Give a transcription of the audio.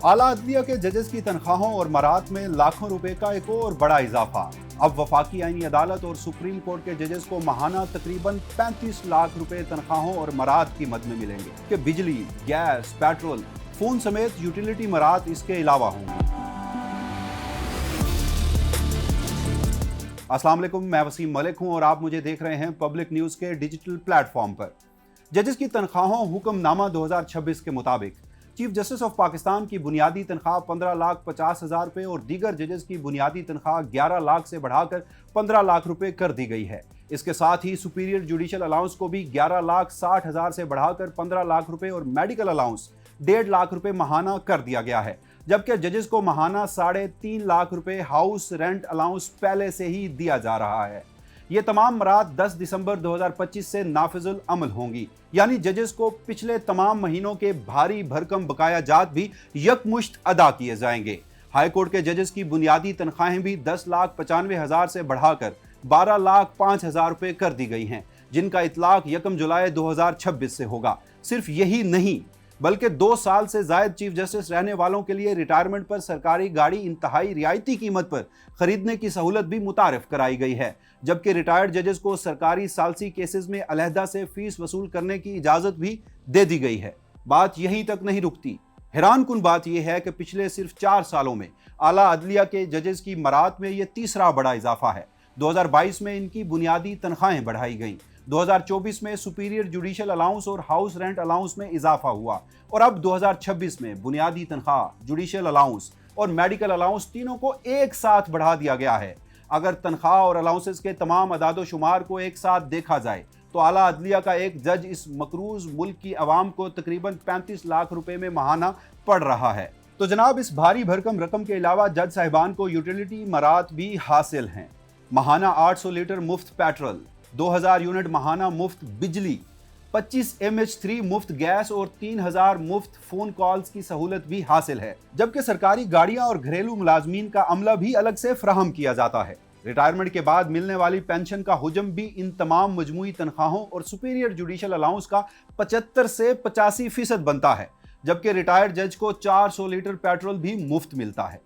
आला अदलिया के जजेस की तनख्वाहों और मरात में लाखों रुपए का एक और बड़ा इजाफा। अब वफाकी आईनी अदालत और सुप्रीम कोर्ट के जजेस को माहाना तकरीबन 35 लाख रुपए तनख्वाहों और मरात की मद में मिलेंगे कि बिजली, गैस, पेट्रोल, फोन समेत यूटिलिटी मरात इसके अलावा होंगे। अस्सलाम वालेकुम, मैं वसीम मलिक हूं और आप मुझे देख रहे हैं पब्लिक न्यूज के डिजिटल प्लेटफॉर्म पर। जजेस की तनख्वाहों हुक्मनामा 2026 के मुताबिक चीफ जस्टिस ऑफ पाकिस्तान की बुनियादी तनख्वाह 15,50,000 रुपए और दीगर जजेस की बुनियादी तनख्वाह 11 लाख से बढ़ाकर 15 लाख रुपए कर दी गई है। इसके साथ ही सुपीरियर जुडिशल अलाउंस को भी 11,60,000 से बढ़ाकर 15 लाख रुपए और मेडिकल अलाउंस 1.5 लाख रुपए माहाना कर दिया गया है, जबकि जजेस को माहाना 3.5 लाख रुपए हाउस रेंट अलाउंस पहले से ही दिया जा रहा है। ये तमाम मरात 10 दिसंबर 2025 से नाफिजुल अमल होंगी, यानी जजेस को पिछले तमाम महीनों के भारी भरकम बकाया जात भी यकमुश्त अदा किए जाएंगे। हाई कोर्ट के जजेस की बुनियादी तनख्वाहें भी 10,95,000 से बढ़ाकर 12,05,000 रुपए कर दी गई हैं, जिनका इतलाक 1 जुलाई 2026 से होगा। सिर्फ यही नहीं बल्कि 2 साल से जायद चीफ जस्टिस रहने वालों के लिए रिटायरमेंट पर सरकारी गाड़ी इंतहाई रियायती कीमत पर खरीदने की सहूलत भी मुतारिफ कराई गई है, जबकि रिटायर्ड जजेस को सरकारी सालसी केसेस में अलहदा से फीस वसूल करने की इजाजत भी दे दी गई है। बात यहीं तक नहीं रुकती। हैरान कुन बात यह है कि पिछले सिर्फ 4 सालों में आला अदलिया के जजेस की मरात में यह तीसरा बड़ा इजाफा है। 2022 में इनकी बुनियादी तनख्वाहें बढ़ाई गईं, 2024 में सुपीरियर जुडिशल अलाउंस और हाउस रेंट अलाउंस में इजाफा हुआ और अब 2026 में बुनियादी तनख्वाह, जुडिशल अलाउंस और मेडिकल अलाउंस तीनों को एक साथ बढ़ा दिया गया है। अगर तनख्वाह और अलाउंसेस के तमाम अदादो शुमार को एक साथ देखा जाए तो आला अदलिया का एक जज इस मकरूज मुल्क की आवाम को तकरीबन 35 लाख रुपए में माहाना पड़ रहा है। तो जनाब, इस भारी भरकम रकम के अलावा जज साहिबान को यूटिलिटी मरात भी हासिल हैं। माहाना 800 लीटर मुफ्त पेट्रोल, 2000 यूनिट माहाना मुफ्त बिजली, 25 mH3 मुफ्त गैस और 3000 मुफ्त फोन कॉल्स की सहूलत भी हासिल है, जबकि सरकारी गाड़ियां और घरेलू मुलाजमीन का अमला भी अलग से फराहम किया जाता है। रिटायरमेंट के बाद मिलने वाली पेंशन का हुजम भी इन तमाम मजमूई तनख्वाहों और सुपीरियर जुडिशल अलाउंस का 75 से 85% बनता है, जबकि रिटायर्ड जज को 400 लीटर पेट्रोल भी मुफ्त मिलता है।